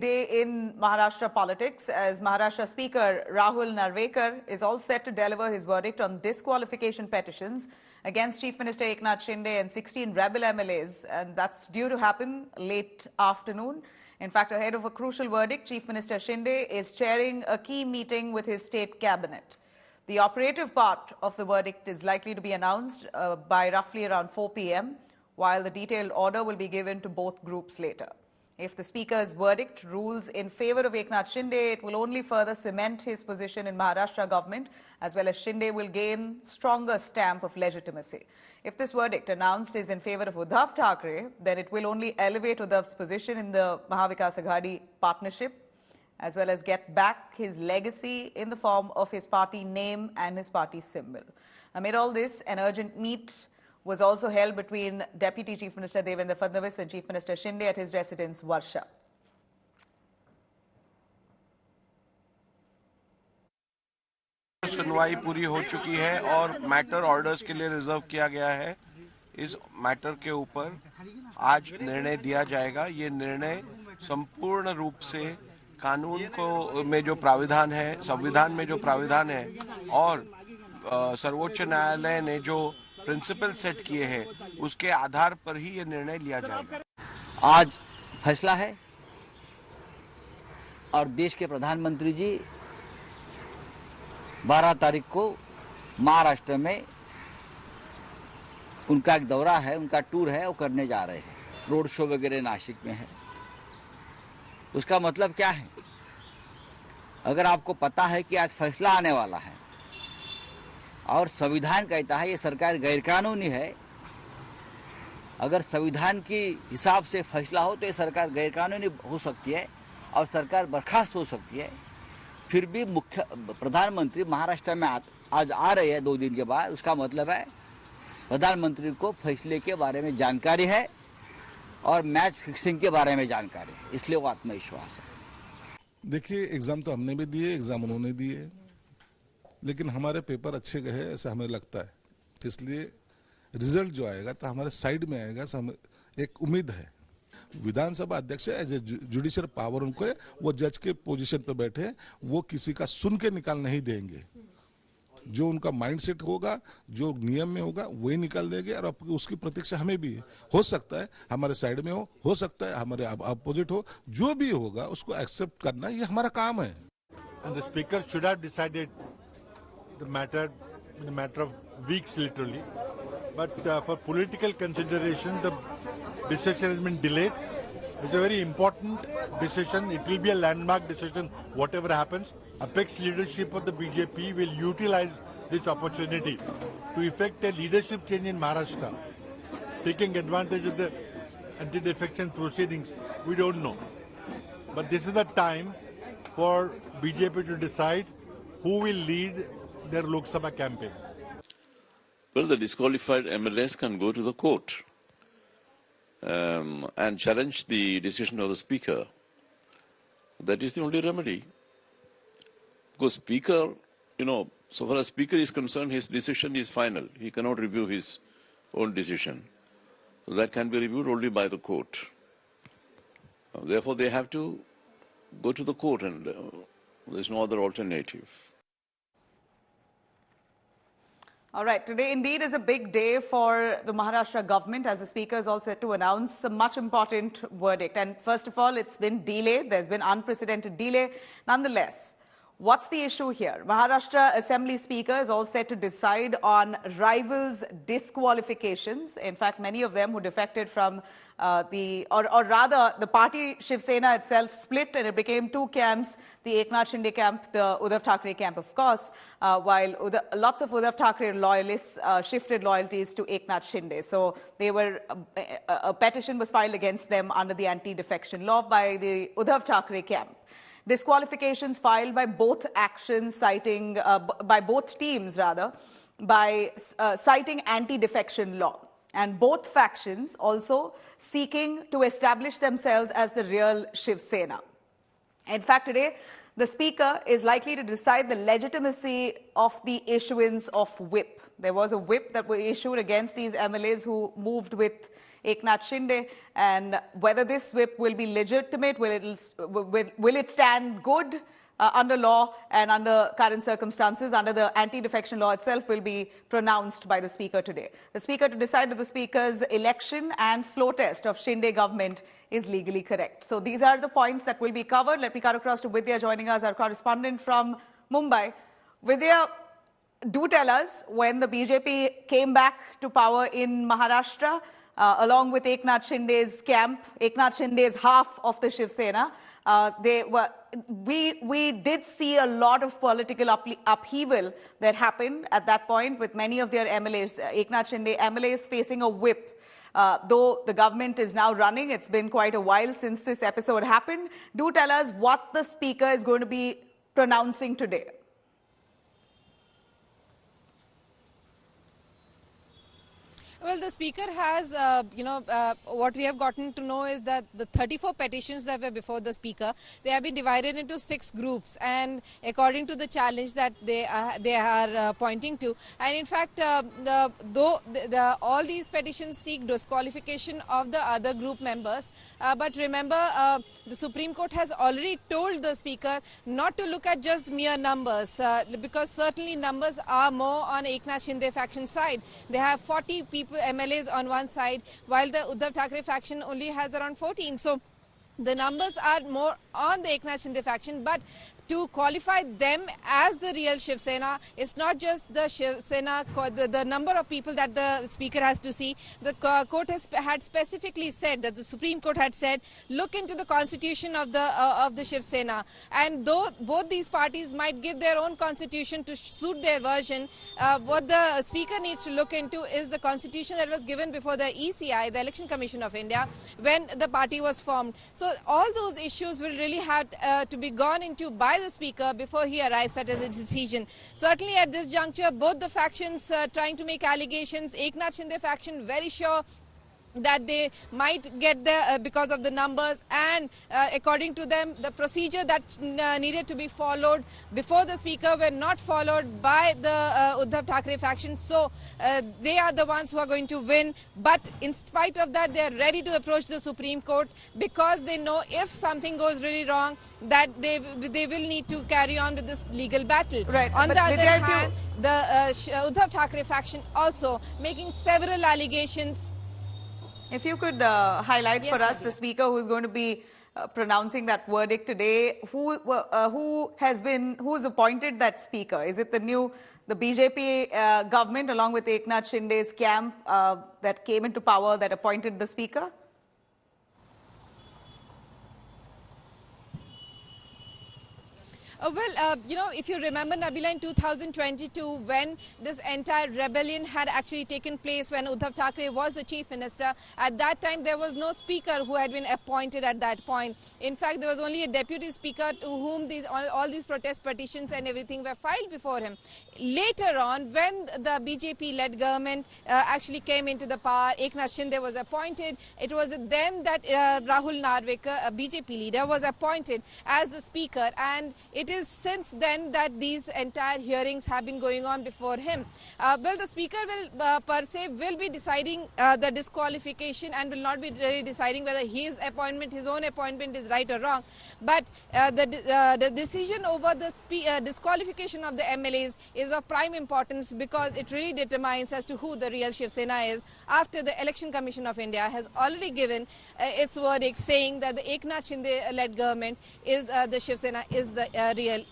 Day in Maharashtra politics, as Maharashtra Speaker Rahul Narwekar is all set to deliver his verdict on disqualification petitions against Chief Minister Eknath Shinde and 16 rebel MLAs, and that's due to happen late afternoon. In fact, ahead of a crucial verdict, Chief Minister Shinde is chairing a key meeting with his state cabinet. The operative part of the verdict is likely to be announced by roughly around 4 p.m., while the detailed order will be given to both groups later. If the Speaker's verdict rules in favour of Eknath Shinde, it will only further cement his position in Maharashtra government, as well as Shinde will gain stronger stamp of legitimacy. If this verdict announced is in favour of Uddhav Thackeray, then it will only elevate Uddhav's position in the Mahavikas Aghadi partnership, as well as get back his legacy in the form of his party name and his party symbol. Amid all this, an urgent meet was also held between Deputy Chief Minister Devendra Fadnavis and Chief Minister Shinde at his residence Varsha. सुनवाई पूरी हो चुकी है और matter orders के लिए reserve किया गया है। इस मैटर के ऊपर आज निर्णय दिया जाएगा। ये निर्णय संपूर्ण रूप से कानून को में जो प्राविधान है, संविधान में जो प्राविधान है और सर्वोच्च न्यायालय ने जो प्रिंसिपल सेट किए हैं उसके आधार पर ही ये निर्णय लिया जाएगा। आज फैसला है और देश के प्रधानमंत्री जी 12 तारीख को महाराष्ट्र में उनका एक दौरा है, उनका टूर है, वो करने जा रहे हैं। रोड शो वगैरह नासिक में है। उसका मतलब क्या है? अगर आपको पता है कि आज फैसला आने वाला है और संविधान कहता है ये सरकार गैरकानूनी है, अगर संविधान के हिसाब से फैसला हो तो ये सरकार गैरकानूनी हो सकती है और सरकार बर्खास्त हो सकती है। फिर भी मुख्य प्रधानमंत्री महाराष्ट्र में आज आ रहे हैं 2 दिन के बाद, उसका मतलब है प्रधानमंत्री को फैसले के बारे में जानकारी है और मैच फिक्सिंग के बारे में जानकारी है, इसलिए वो आत्मविश्वास है। देखिए, एग्जाम तो हमने भी दिए, एग्जाम उन्होंने दिए, लेकिन हमारे पेपर अच्छे गए ऐसा हमें लगता है। इसलिए रिजल्ट जो आएगा तो हमारे साइड में आएगा, हमें एक उम्मीद है। विधानसभा अध्यक्ष एज ए जुडिशियल पावर उनको है, वो जज के पोजीशन पे बैठे हैं, वो किसी का सुन के निकाल नहीं देंगे। जो उनका माइंडसेट होगा, जो नियम में होगा, वही निकाल देंगे और उसकी प्रतीक्षा हमें भी है। हो सकता है हमारे साइड में हो सकता है हमारे अपोजिट हो, जो भी होगा उसको एक्सेप्ट करना ये हमारा काम है। And the speaker should have decided the matter in a matter of weeks literally, but for political consideration the decision has been delayed. It's a very important decision. It will be a landmark decision whatever happens. Apex leadership of the BJP will utilize this opportunity to effect a leadership change in Maharashtra, taking advantage of the anti-defection proceedings. We don't know, but this is the time for BJP to decide who will lead their Lok Sabha campaign. Well, the disqualified MLAs can go to the court and challenge the decision of the Speaker. That is the only remedy. Because Speaker, so far as Speaker is concerned, his decision is final. He cannot review his own decision. So that can be reviewed only by the court. Therefore, they have to go to the court and there's no other alternative. All right, today indeed is a big day for the Maharashtra government, as the Speaker is all set to announce a much important verdict. And first of all, it's been delayed. There's been unprecedented delay. Nonetheless, what's the issue here? Maharashtra Assembly Speaker is all set to decide on rivals' disqualifications. In fact, many of them who defected from the party Shiv Sena itself split and it became 2 camps, the Eknath Shinde camp, the Uddhav Thackeray camp, of course, while lots of Uddhav Thackeray loyalists shifted loyalties to Eknath Shinde. So they were, a petition was filed against them under the anti-defection law by the Uddhav Thackeray camp. Disqualifications filed by both actions citing, by both teams rather, by citing anti-defection law. And both factions also seeking to establish themselves as the real Shiv Sena. In fact, today, the Speaker is likely to decide the legitimacy of the issuance of whip. There was a whip that was issued against these MLAs who moved with Eknath Shinde, and whether this whip will be legitimate, will it stand good under law and under current circumstances, under the anti-defection law itself, will be pronounced by the Speaker today. The Speaker to decide if the Speaker's election and floor test of Shinde government is legally correct. So these are the points that will be covered. Let me cut across to Vidya joining us, our correspondent from Mumbai. Vidya, do tell us, when the BJP came back to power in Maharashtra, along with Eknath Shinde's camp, Eknath Shinde's half of the Shiv Sena, we did see a lot of political upheaval that happened at that point with many of their MLAs, Eknath Shinde MLAs facing a whip. Though the government is now running, it's been quite a while since this episode happened. Do tell us what the Speaker is going to be pronouncing today. Well, the Speaker has, what we have gotten to know is that the 34 petitions that were before the Speaker, they have been divided into 6 groups, and according to the challenge that they are pointing to. And in fact, all these petitions seek disqualification of the other group members. But remember, the Supreme Court has already told the Speaker not to look at just mere numbers, because certainly numbers are more on Eknath Shinde faction side. They have 40 people, MLAs on one side, while the Uddhav Thackeray faction only has around 14. So the numbers are more on the Eknath Shinde faction, but to qualify them as the real Shiv Sena, it's not just the Shiv Sena, the number of people that the Speaker has to see. The court had specifically said, that the Supreme Court had said, look into the constitution of the Shiv Sena. And though both these parties might give their own constitution to suit their version, what the Speaker needs to look into is the constitution that was given before the ECI, the Election Commission of India, when the party was formed. So all those issues will really have to be gone into by the Speaker before he arrives at his decision. Certainly at this juncture, both the factions trying to make allegations. Eknath Shinde faction very sure that they might get there because of the numbers, and according to them, the procedure that needed to be followed before the Speaker were not followed by the Uddhav Thackeray faction. So they are the ones who are going to win. But in spite of that, they are ready to approach the Supreme Court, because they know if something goes really wrong, that they will need to carry on with this legal battle. Right. On the other hand, the Uddhav Thackeray faction also making several allegations. If you could highlight for us the Speaker who is going to be pronouncing that verdict today, who is appointed that Speaker? Is it the BJP government along with Eknath Shinde's camp that came into power that appointed the Speaker? If you remember, Nabila, in 2022, when this entire rebellion had actually taken place, when Uddhav Thackeray was the Chief Minister, at that time there was no Speaker who had been appointed at that point. In fact, there was only a Deputy Speaker to whom all these protest petitions and everything were filed before him. Later on, when the BJP-led government actually came into the power, Eknath Shinde was appointed. It was then that Rahul Narwekar, a BJP leader, was appointed as the Speaker, and it is since then that these entire hearings have been going on before him. The Speaker will per se will be deciding the disqualification, and will not be really deciding whether his own appointment is right or wrong. But the decision over the disqualification of the MLAs is of prime importance, because it really determines as to who the real Shiv Sena is, after the Election Commission of India has already given its verdict saying that the Eknath Shinde-led government is the Shiv Sena, is the real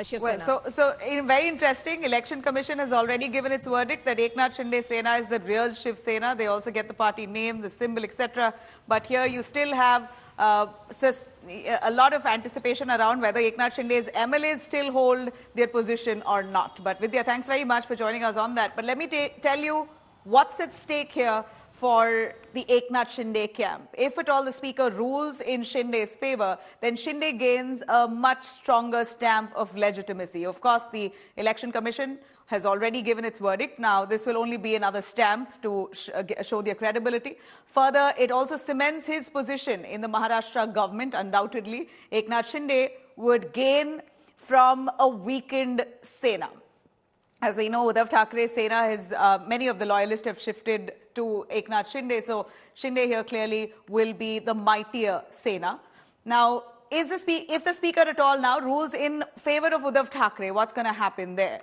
Shiv Sena. So very interesting. Election Commission has already given its verdict that Eknath Shinde Sena is the real Shiv Sena. They also get the party name, the symbol, etc. But here you still have a lot of anticipation around whether Eknath Shinde's MLAs still hold their position or not. But Vidya, thanks very much for joining us on that. But let me tell you what's at stake here for the Eknath Shinde camp. If at all the Speaker rules in Shinde's favor, then Shinde gains a much stronger stamp of legitimacy. Of course, the Election Commission has already given its verdict. Now, this will only be another stamp to show their credibility. Further, it also cements his position in the Maharashtra government, undoubtedly. Eknath Shinde would gain from a weakened Sena. As we know, Uddhav Thackere's Sena, many of the loyalists have shifted to Eknath Shinde. So Shinde here clearly will be the mightier Sena. Now, if the Speaker at all now rules in favor of Uddhav Thackere, what's going to happen there?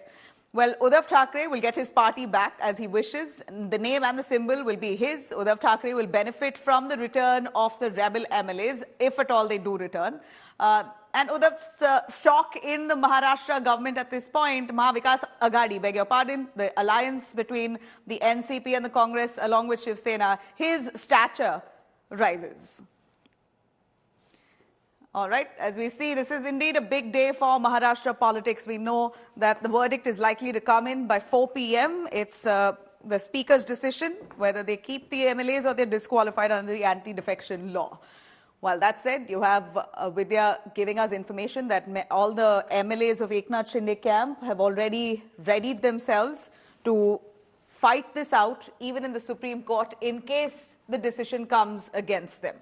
Well, Uddhav Thackere will get his party back as he wishes. The name and the symbol will be his. Uddhav Thackere will benefit from the return of the rebel MLAs, if at all they do return. And Uddhav's stock in the Maharashtra government at this point, Mahavikas Aghadi, beg your pardon, the alliance between the NCP and the Congress along with Shiv Sena, his stature rises. All right, as we see, this is indeed a big day for Maharashtra politics. We know that the verdict is likely to come in by 4 p.m. It's the Speaker's decision whether they keep the MLAs or they're disqualified under the anti-defection law. Well, that said, you have Vidya giving us information that all the MLAs of Eknath Shinde camp have already readied themselves to fight this out, even in the Supreme Court, in case the decision comes against them.